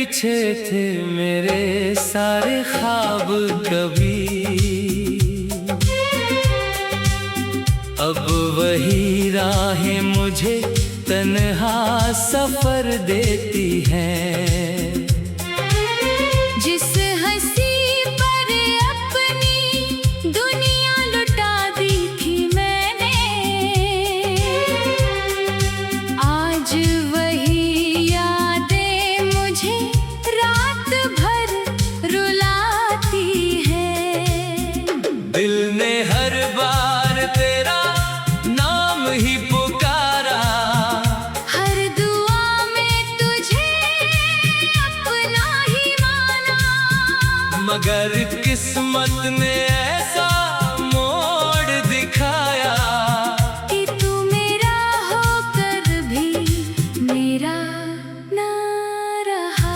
पीछे थे मेरे सारे ख्वाब कभी, अब वही राहें मुझे तन्हा सफर देती हैं। जिस हंसी पर अपनी दुनिया लुटा दी थी मैंने, आज वही यादें मुझे रात भर रुलाती हैं। दिल ने हर बार तेरा नाम ही पुकारा, हर दुआ में तुझे अपना ही माना, मगर किस्मत ने ऐसा मोड़ दिखाया कि तू मेरा होकर भी मेरा ना रहा।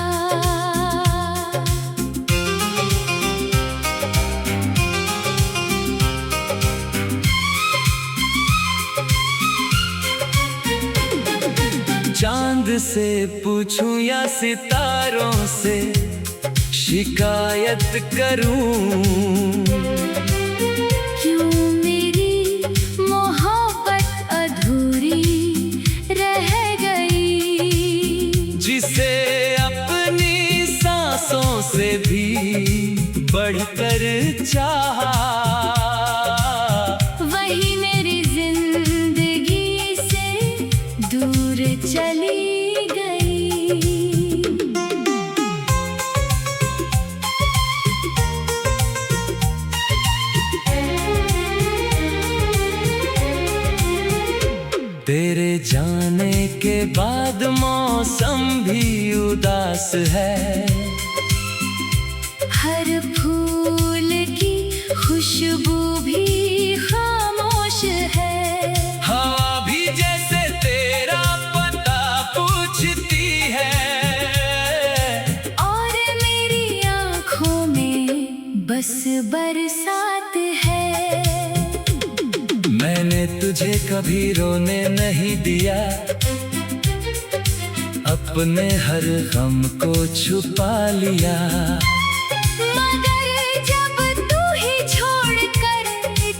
चांद से पूछूं या सितारों से शिकायत करूं, क्यों मेरी मोहब्बत अधूरी रह गई, जिसे अपनी सांसों से भी बढ़कर चाहा, वही मेरी जिंदगी से दूर चली गई। तेरे जाने के बाद मौसम भी उदास है, हर फूल की खुशबू भी खामोश है, हवा भी जैसे तेरा पता पूछती है, और मेरी आँखों में बस बरसात है। मैंने तुझे कभी रोने नहीं दिया, अपने हर गम को छुपा लिया, मगर जब तू ही छोड़कर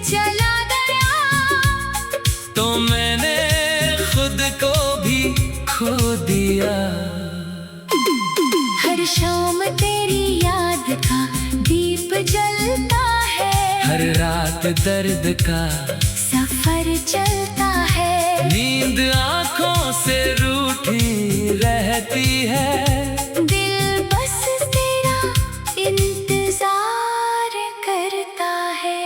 चला गया, तो मैंने खुद को भी खो दिया। हर शाम तेरी याद का दीप जलता है, हर रात दर्द का सफर चलता है, नींद आँखों से रूठी रहती है, दिल बस तेरा इंतजार करता है।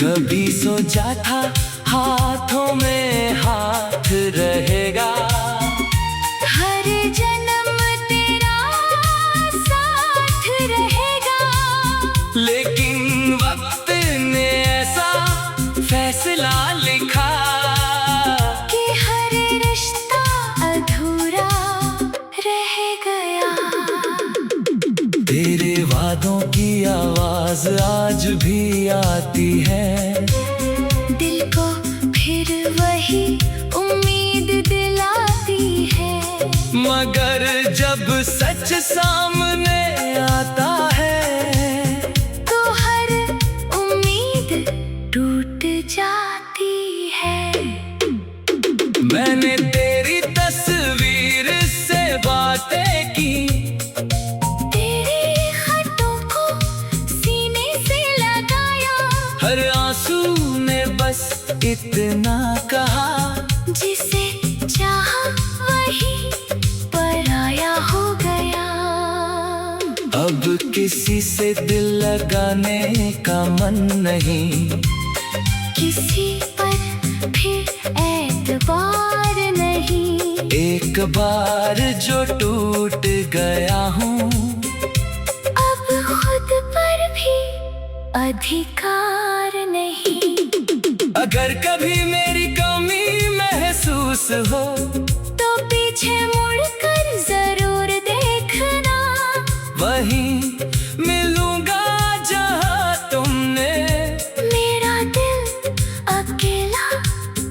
कभी सोचा था हाथों में हाथ रहेगा, हर जन्म तेरा साथ रहेगा, लेकिन वक्त ने ऐसा फैसला लिखा कि हर रिश्ता अधूरा रह गया। तेरे वादों की आवाज आज भी आती है, दिल को फिर वही उम्मीद दिलाती है, मगर जब सच सामने आता है, तो हर उम्मीद टूट जाती है। मैंने तेरी तस्वीर से बातें की, तेरे खतों को सीने से लगाया, हर आंसू ने बस इतना कहा, जिसे चाहा वही पराया हो गया। अब किसी से दिल लगाने का मन नहीं, किसी पर फिर एतबार नहीं, एक बार जो टूट गया हूँ, अब खुद पर भी अधिकार नहीं। अगर कभी मेरी कमी महसूस हो, तो पीछे मुड़कर जरूर देखना, वहीं मिलूंगा जहाँ तुमने मेरा दिल अकेला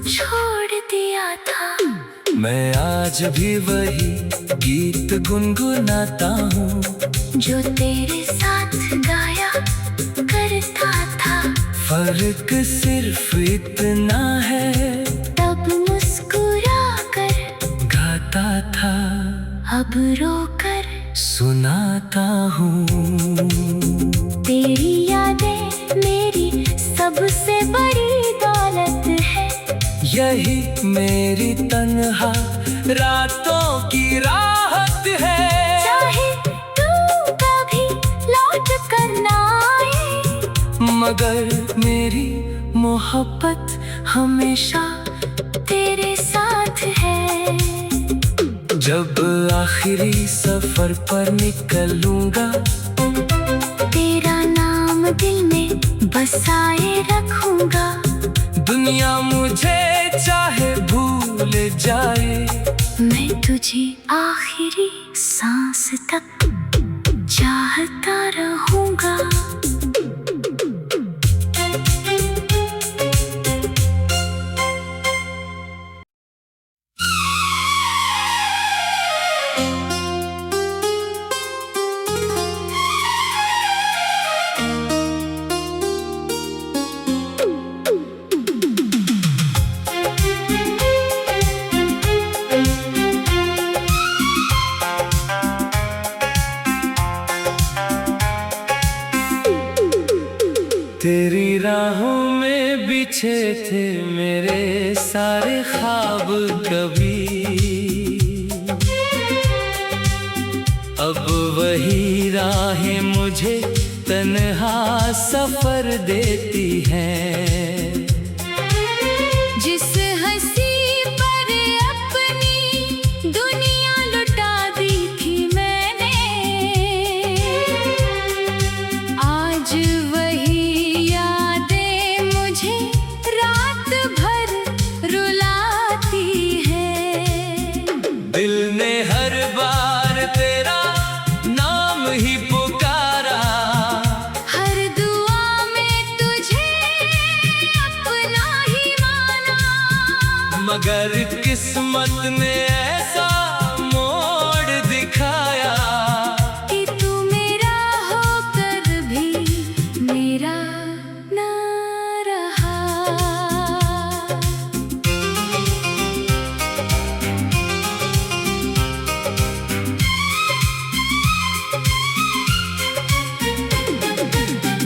छोड़ दिया था। मैं आज आज भी वही गीत गुनगुनाता हूँ जो तेरे साथ गाया करता था। फर्क सिर्फ इतना है, तब मुस्कुरा कर गाता था, अब रो कर सुनाता हूँ। तेरी यादें मेरी सबसे बड़ी दौलत है। यही मेरी तन्हा रातों की राहत है। चाहे तू कभी लौट कर ना आए, मगर मेरी मोहब्बत हमेशा तेरे साथ है। जब आखिरी सफर पर निकलूंगा, तेरा नाम दिल में बसाए रखूंगा। दुनिया मुझे चाहे भूल जाए, मैं तुझे आखिरी सांस तक चाहता रहूंगा। तेरी राहों में बिछे थे मेरे सारे ख्वाब कभी, अब वही राहें मुझे तन्हा सफर देती हैं। जिस हंसी पर अपनी दुनिया लुटा दी थी मैंने, आज वही यादें मुझे रात भर रुलाती हैं। दिल ने हर बार तेरा नाम ही पुकारा, हर दुआ में तुझे अपना ही माना, मगर किस्मत ने ऐसा मोड़ दिखाया कि तू मेरा होकर भी मेरा ना रहा।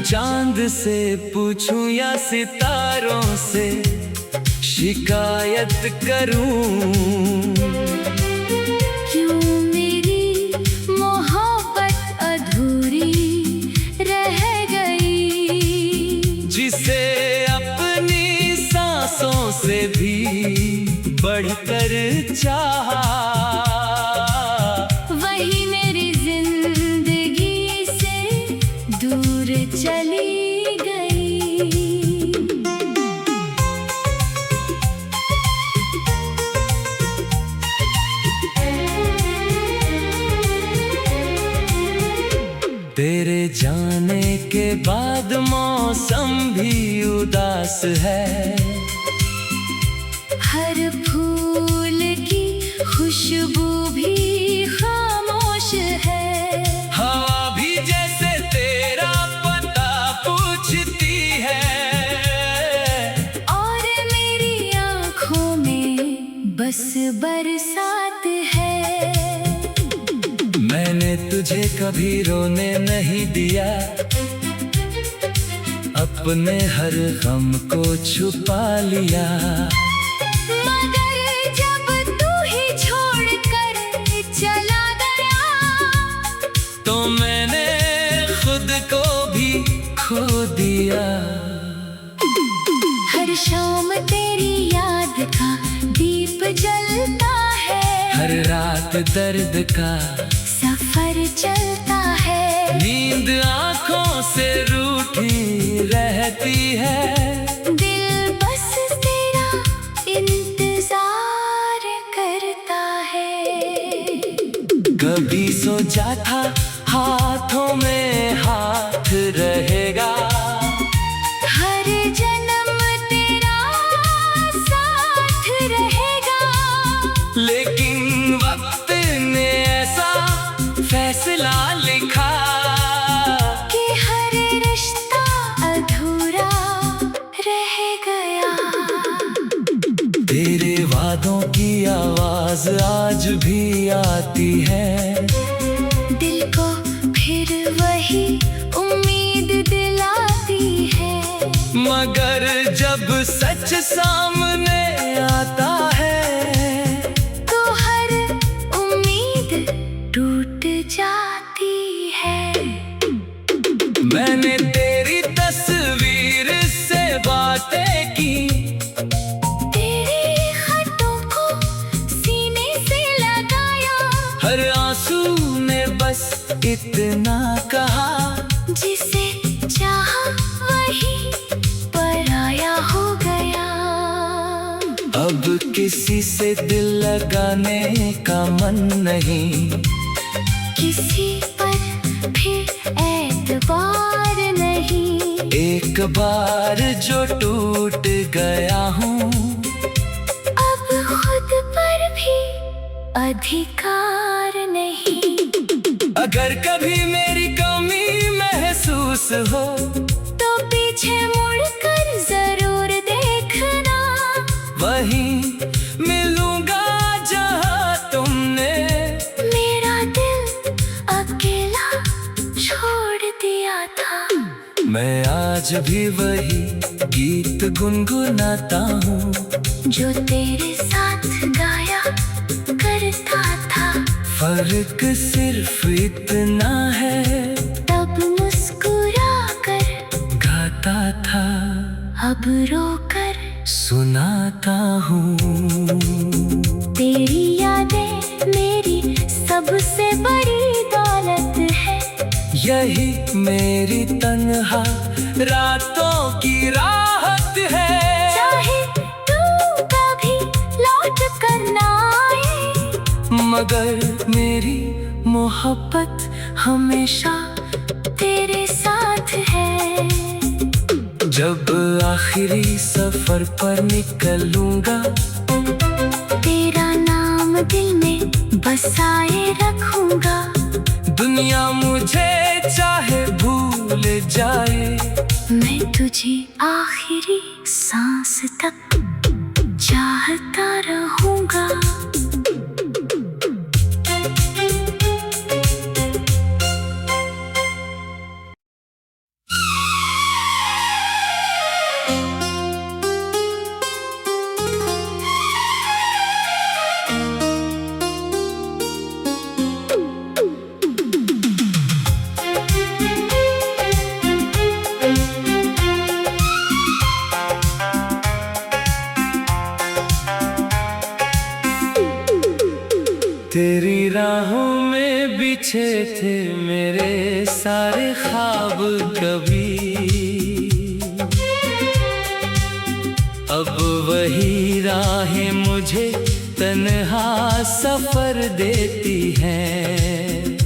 चांद से पूछूं या सितारों से शिकायत करूं, क्यों मेरी मोहब्बत अधूरी रह गई। जिसे अपनी सांसों से भी बढ़कर चाहा, वही मेरी जिंदगी से दूर चली गई। तेरे जाने के बाद मौसम भी उदास है। हर फूल की खुशबू भी खामोश है। हवा भी जैसे तेरा पता पूछती है, और मेरी आँखों में बस बरसात है। मैंने तुझे कभी रोने नहीं दिया, अपने हर गम को छुपा लिया। मगर जब तू ही छोड़कर चला गया, तो मैंने खुद को भी खो दिया। हर शाम तेरी याद का दीप जलता है। हर रात दर्द का सफर चलता है। नींद आंखों से रूठी रहती है। दिल बस तेरा इंतजार करता है। कभी सोचा था हाथों में हाथ रहेगा, हर जन्म तेरा साथ रहेगा। लेकिन आवाज आज भी आती है। दिल को फिर वही उम्मीद दिलाती है। मगर जब सच सामने आता है तो हर उम्मीद टूट जाती है। मैंने तेरी तस्वीर से बातें की, तेरे खतों को सीने से लगाया। हर आंसू ने बस इतना कहा, जिसे चाहा वही पराया हो गया। अब किसी से दिल लगाने का मन नहीं, किसी पर फिर एतबार नहीं। एक बार जो टूट गया हूँ, अब खुद पर भी अधिकार नहीं। अगर कभी मेरी कमी महसूस हो तो पीछे मुड़कर जरूर देखना। वहीं मिलूंगा जहाँ तुमने मेरा दिल अकेला छोड़ दिया था। मैं आज भी वही गीत गुनगुनाता हूँ, जो तेरे साथ गाया करता था। फर्क सिर्फ इतना है, तब मुस्कुरा कर गाता था, अब रोकर सुनाता हूँ। तेरी यादें मेरी सबसे बड़ी दौलत है। यही मेरी तन्हा रातों की राहत है। चाहे तू कभी लौट कर ना आए, मगर मेरी मोहब्बत हमेशा तेरे साथ है। जब आखिरी सफर पर निकलूंगा, तेरा नाम दिल में बसाए रखूंगा। दुनिया मुझे चाहे भूल जाए, मैं तुझे आखिरी सांस तक चाहता रहूंगा। तेरी राहों में बिछे थे मेरे सारे ख्वाब कभी, अब वही राहें मुझे तन्हा सफर देती हैं।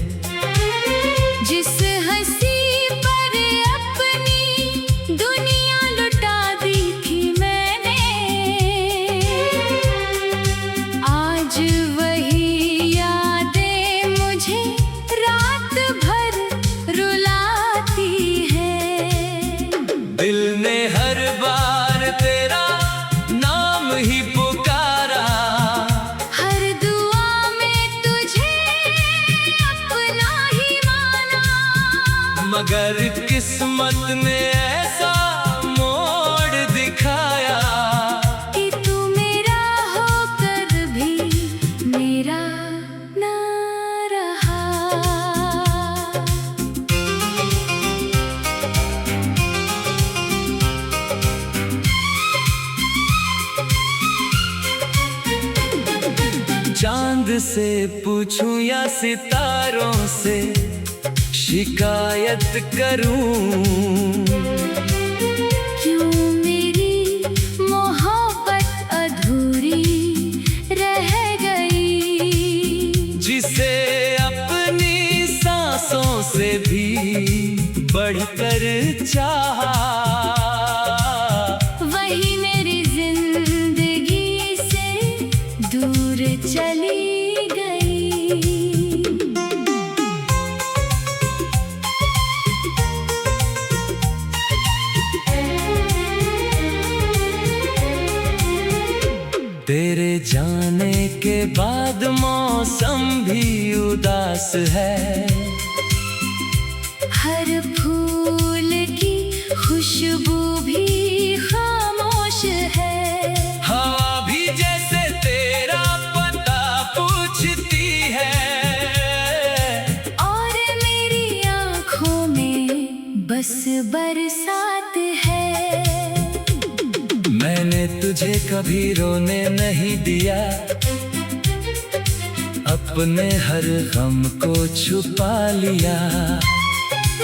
जिस हंसी पर अपनी दुनिया लुटा दी थी मैंने, आज वही यादें मुझे रात भर रुलाती हैं। दिल ने हर बार तेरा नाम ही पुकारा, हर दुआ में तुझे अपना ही माना। मगर किस्मत ने ऐसा मोड़ दिखाया कि तू मेरा होकर भी मेरा ना रहा। चांद से पूछूं या सितारों से शिकायत करूं, क्यों मेरी मोहब्बत अधूरी रह गई। जिसे अपनी सांसों से भी बढ़कर चाहा, वही मेरी जिंदगी से दूर चली गई। तेरे जाने के बाद मौसम भी उदास है। हर फूल की खुशबू भी खामोश है। हवा भी जैसे तेरा पता पूछती है। और मेरी आँखों में बस बरसात है। मैंने तुझे कभी रोने नहीं दिया, अपने हर गम को छुपा लिया।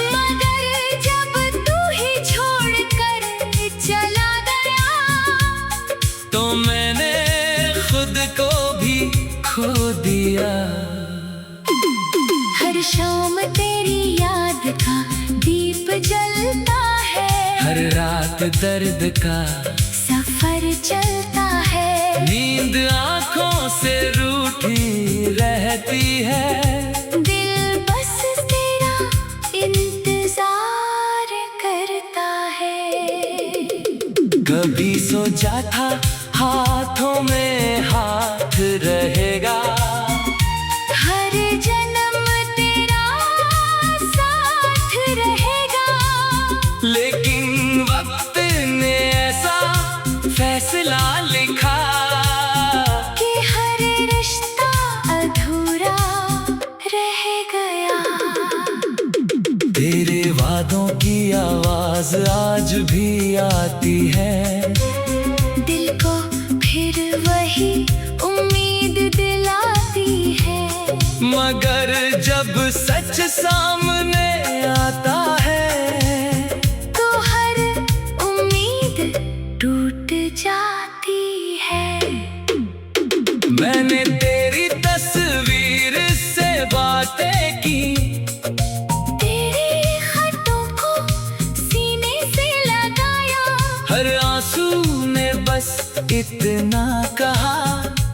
मगर जब तू ही छोड़कर चला गया, तो मैंने खुद को भी खो दिया। हर शाम तेरी याद का दीप जलता है। हर रात दर्द का सफर चलता है। नींद आँखों से रूठी रहती है। दिल बस तेरा इंतजार करता है। कभी सोचा था हाथों में हाथ रहेगा, हर जन्म तेरा साथ रहेगा। लेकिन वक्त ने ऐसा फैसला लिखा कि हर रिश्ता अधूरा रह गया। तेरे वादों की आवाज आज भी आती है। दिल को फिर वही उम्मीद दिलाती है। मगर जब सच सामने आता है, तो हर उम्मीद टूट जाती है। मैंने तेरी तस्वीर से बातें की, तेरे खतों को सीने से लगाया। हर आंसू ने बस इतना कहा,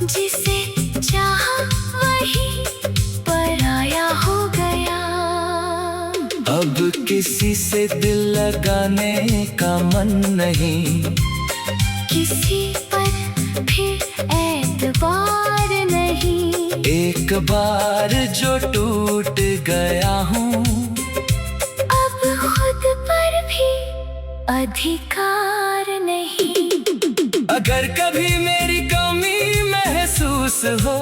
जिसे चाहा वही पराया हो गया। अब किसी से दिल लगाने का मन नहीं, किसी पर फिर एतबार नहीं। एक बार जो टूट गया हूँ, अब खुद पर भी अधिकार नहीं। अगर कभी मेरी कमी महसूस हो,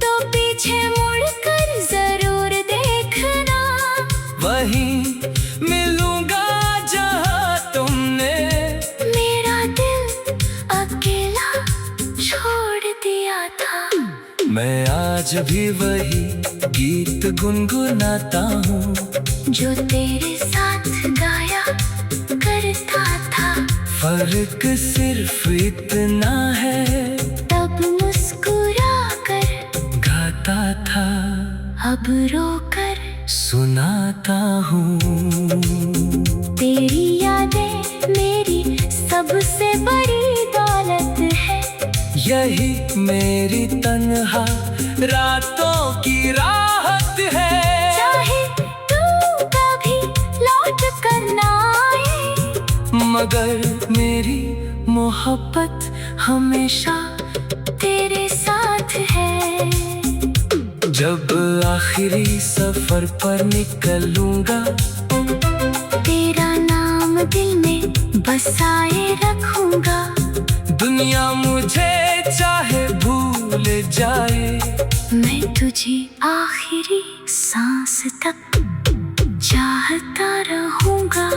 तो पीछे मुड़कर जरूर देखना। वहीं मिलूंगा जहाँ तुमने मेरा दिल अकेला छोड़ दिया था। मैं आज भी वही गीत गुनगुनाता हूँ, जो तेरे साथ गाया करता था। फर्क सिर्फ इतना है, तब मुस्कुरा कर गाता था, अब रोकर सुनाता हूँ। तेरी यादें मेरी सबसे बड़ी दौलत है। यही मेरी तन्हा रातों की राहत है। चाहे तू कभी लौट कर ना आए, मगर मेरी मोहब्बत हमेशा तेरे साथ है। जब आखिरी सफर पर निकलूंगा, तेरा नाम दिल में बसाए रखूंगा। दुनिया मुझे चाहे भूल जाए, मैं तुझे आखिरी सांस तक चाहता रहूंगा।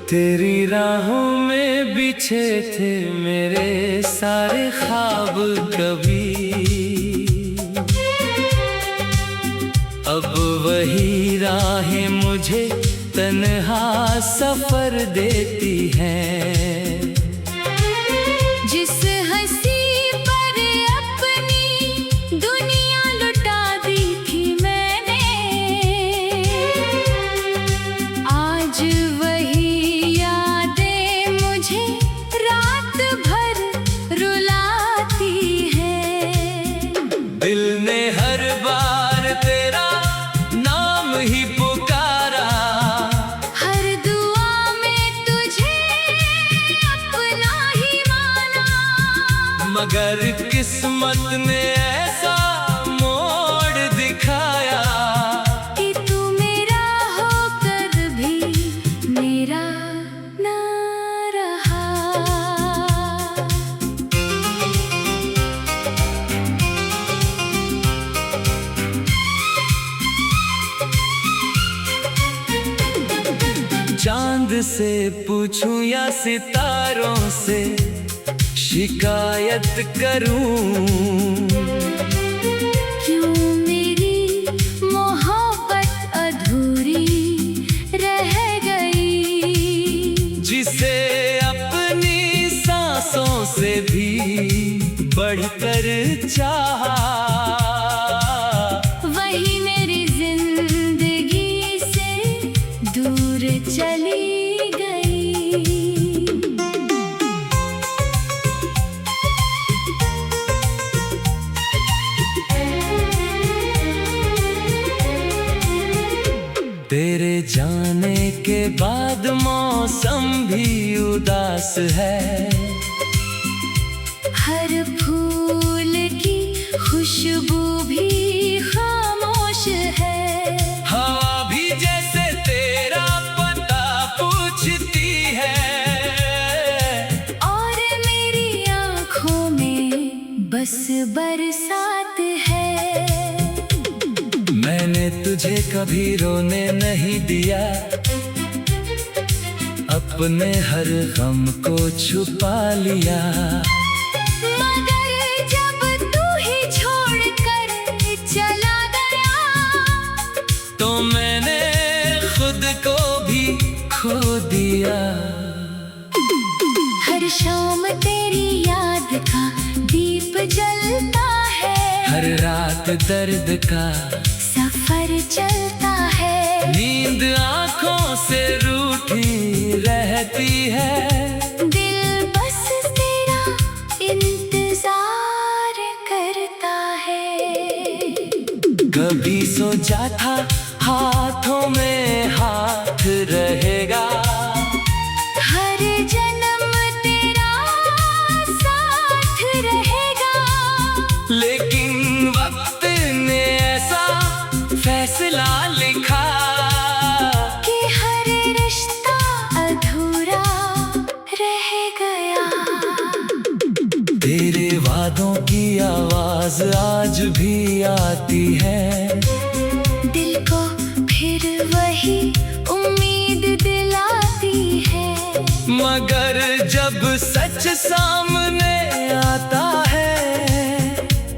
तेरी राहों में बिछे थे मेरे सारे ख्वाब कभी, अब वही राहें मुझे तन्हा सफर देती हैं। जिस हंसी मगर किस्मत ने ऐसा मोड़ दिखाया कि तू मेरा होकर भी मेरा ना रहा। चांद से पूछूं या सितारों से शिकायत करूं, क्यों मेरी मोहब्बत अधूरी रह गई, जिसे अपनी सांसों से भी बढ़कर चाहा, वही मेरी जिंदगी से दूर चली गई। तेरे जाने के बाद मौसम भी उदास है, हर फूल की खुशबू भी खामोश है, हवा भी जैसे तेरा पता पूछती है, और मेरी आँखों में बस बरसात है। मैंने तुझे कभी रोने नहीं दिया, अपने हर गम को छुपा लिया, मगर जब तू ही छोड़कर चला गया, तो मैंने खुद को भी खो दिया। हर शाम तेरी याद का दीप जलता है, हर रात दर्द का सफर चलता है, नींद आँखों से रूठी रहती है, दिल बस तेरा इंतजार करता है। कभी सोचा था हाथों में हाथ रहेगा, हर जन्म तेरा साथ रहेगा, लेकिन वक्त ने ऐसा फैसला लिखा कि हर रिश्ता अधूरा रह गया। तेरे वादों की आवाज आज भी आती है, दिल को फिर वही उम्मीद दिलाती है, मगर जब सच सामने आता है,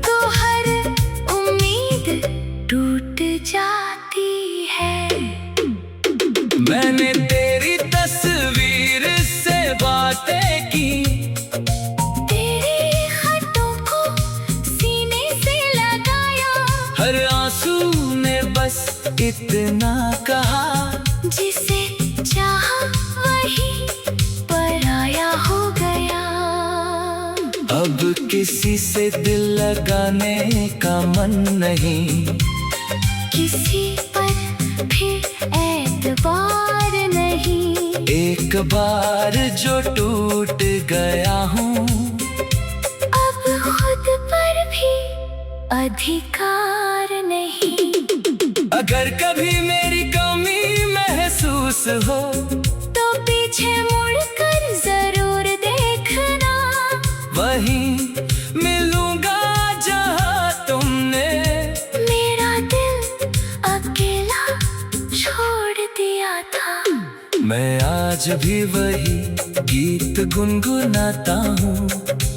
तो हर उम्मीद टूट जाती है। मैंने तेरी तस्वीर से बातें की, तेरे खतों को सीने से लगाया, हर आंसू ने बस इतना कहा, जिसे चाहा वही पराया हो गया। अब किसी से दिल लगाने का मन नहीं, किसी पर फिर एतबार नहीं, एक बार जो टूट गया हूँ, अब खुद पर भी अधिकार नहीं। अगर कभी मेरी कमी महसूस हो, तो पीछे मुड़कर जरूर देखना, वहीं मिलूंगा जहाँ तुमने मेरा दिल अकेला छोड़ दिया था। मैं आज भी वही गीत गुनगुनाता हूँ,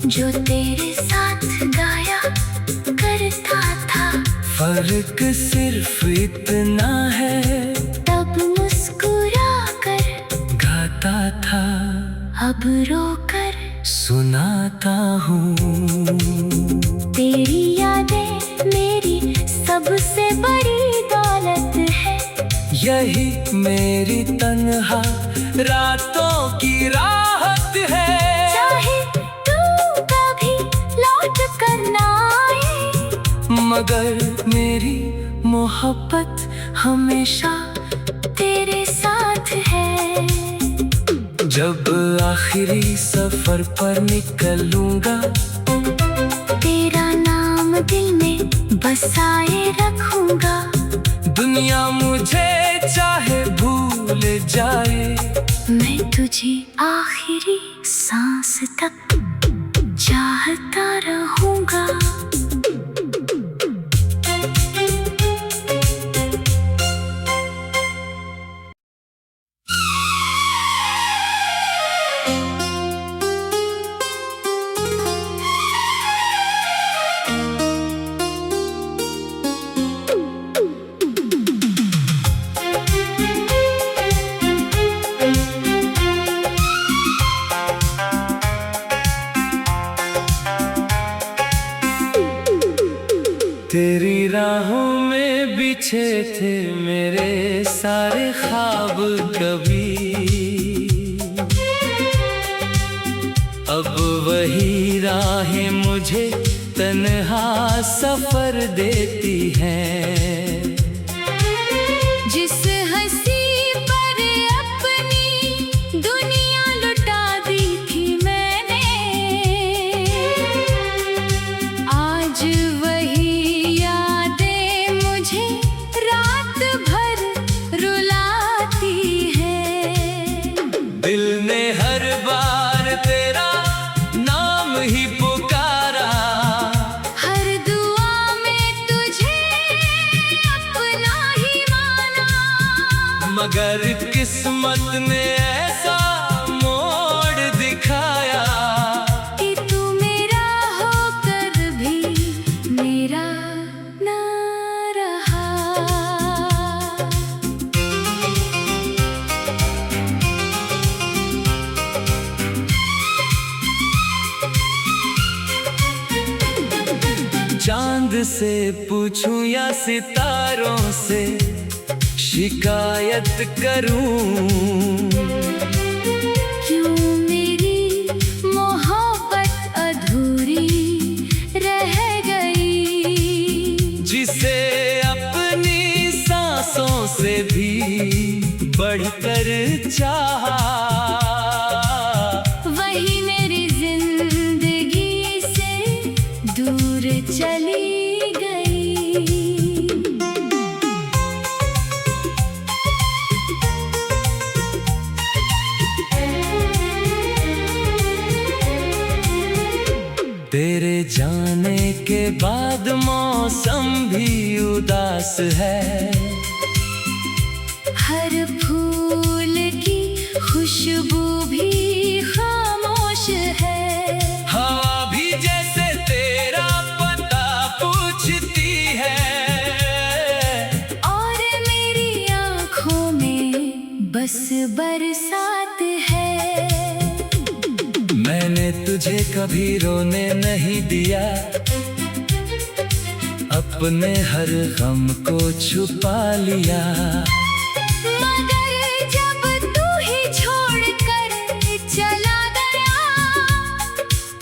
जो तेरे साथ गाया करता था, फर्क सिर्फ इतना है, तब मुस्कुरा कर गाता था, अब रोकर सुनाता हूँ। तेरी यादें मेरी सबसे बड़ी दौलत है, यही मेरी तन्हा रातों की राहत है। चाहे तू कभी लौट कर ना आए, मगर मेरी मोहब्बत हमेशा तेरे साथ है। जब आखिरी सफर पर निकलूंगा, दिल में बसाए रखूंगा। दुनिया मुझे चाहे भूल जाए, मैं तुझे आखिरी सांस तक चाहता रहूंगा। तेरी राहों में बिछे थे मेरे सारे ख्वाब कभी, अब वही राहें मुझे तन्हा सफर देती हैं। जिस हंसी पर अपनी दुनिया लुटा दी थी मैंने, आज वही यादें मुझे रात भर रुलाती हैं। दिल ने हर बार तेरा नाम ही पुकारा, हर दुआ में तुझे अपना ही माना, मगर किस्मत ने ऐसा मोड़ दिखाया कि तू मेरा होकर भी मेरा ना रहा। चांद से पूछूं या सितारों से शिकायत करूं, क्यों मेरी मोहब्बत अधूरी रह गई। जिसे अपनी सांसों से भी बढ़कर चाहा, वही मेरी जिंदगी से दूर चली गई। तेरे जाने के बाद मौसम भी उदास है, हर फूल की खुशबू भी खामोश है। हवा भी जैसे तेरा पता पूछती है, और मेरी आँखों में बस बरसात है। मैंने तुझे कभी रोने नहीं दिया, अपने हर गम को छुपा लिया। मगर जब तू ही छोड़कर चला गया,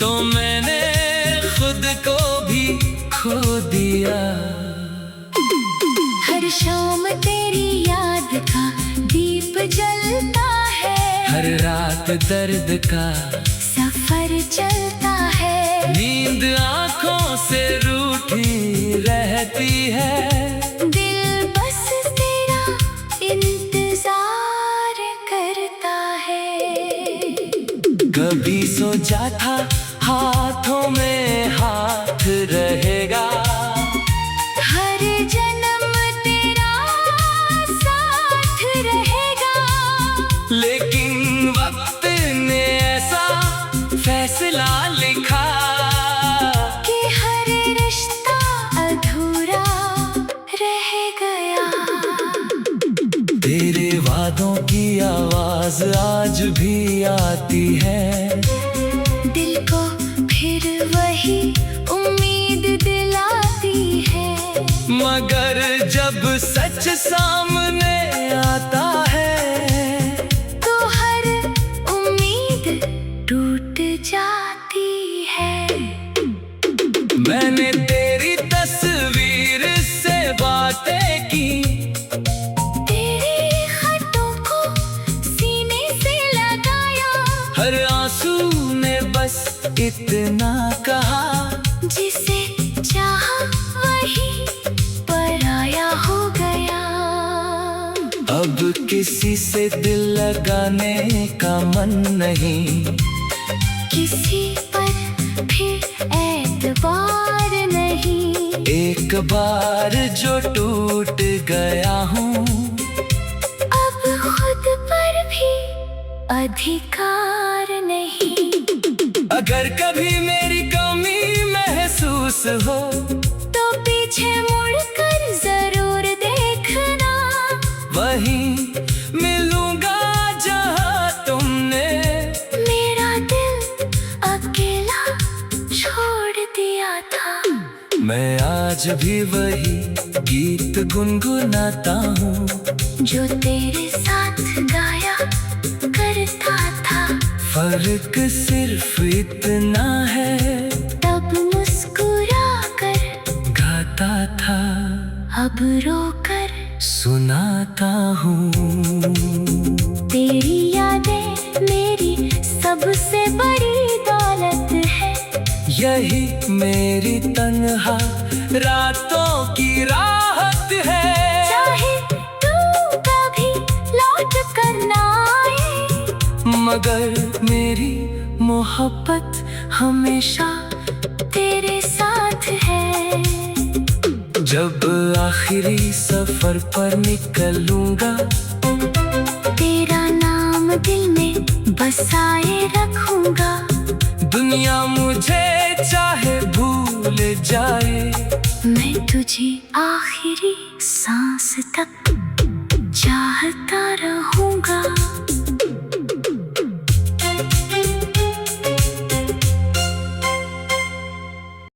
तो मैंने खुद को भी खो दिया। हर शाम तेरी याद का दीप जलता है, हर रात दर्द का सफर चलता है। नींद आंखों से रूठी रहती है, दिल बस तेरा इंतजार करता है। कभी सोचा था हाथों में हाथ रहेगा, हर जन्म तेरा साथ रहेगा। लेकिन वक्त ने ऐसा फैसला लिखा कि हर रिश्ता अधूरा रह गया। तेरे वादों की आवाज आज भी आती है, दिल को फिर वही उम्मीद दिलाती है। मगर जब सच सामने आता है, तो हर उम्मीद टूट जाती है। मैंने तेरी तस्वीर से बातें की, तेरे खतों को सीने से लगाया, हर आंसू ने बस इतना कहा, जिसे चाहा अब किसी से दिल लगाने का मन नहीं, किसी पर फिर एतबार नहीं। एक बार जो टूट गया हूँ, अब खुद पर भी अधिकार नहीं। अगर कभी मेरी कमी महसूस हो, तो पीछे मुड़कर जरूर देखना। वहीं मिलूंगा जहाँ तुमने मेरा दिल अकेला छोड़ दिया था। मैं आज भी वही गीत गुनगुनाता हूँ, जो तेरे साथ गाया करता था। फर्क सिर्फ इतना है, तब मुस्कुरा कर गाता था, अब रोकर सुनाता हूँ। तेरी यादें मेरी सबसे बड़ी दौलत है। यही मेरी तन्हा रातों की राहत है। चाहे तू कभी लौट कर ना आए, मगर मेरी मोहब्बत हमेशा तेरे साथ है। जब आखिरी सफर पर निकलूंगा, तेरा नाम दिल में बसाए रखूंगा। दुनिया मुझे चाहे भूल जाए, मैं तुझे आखिरी सांस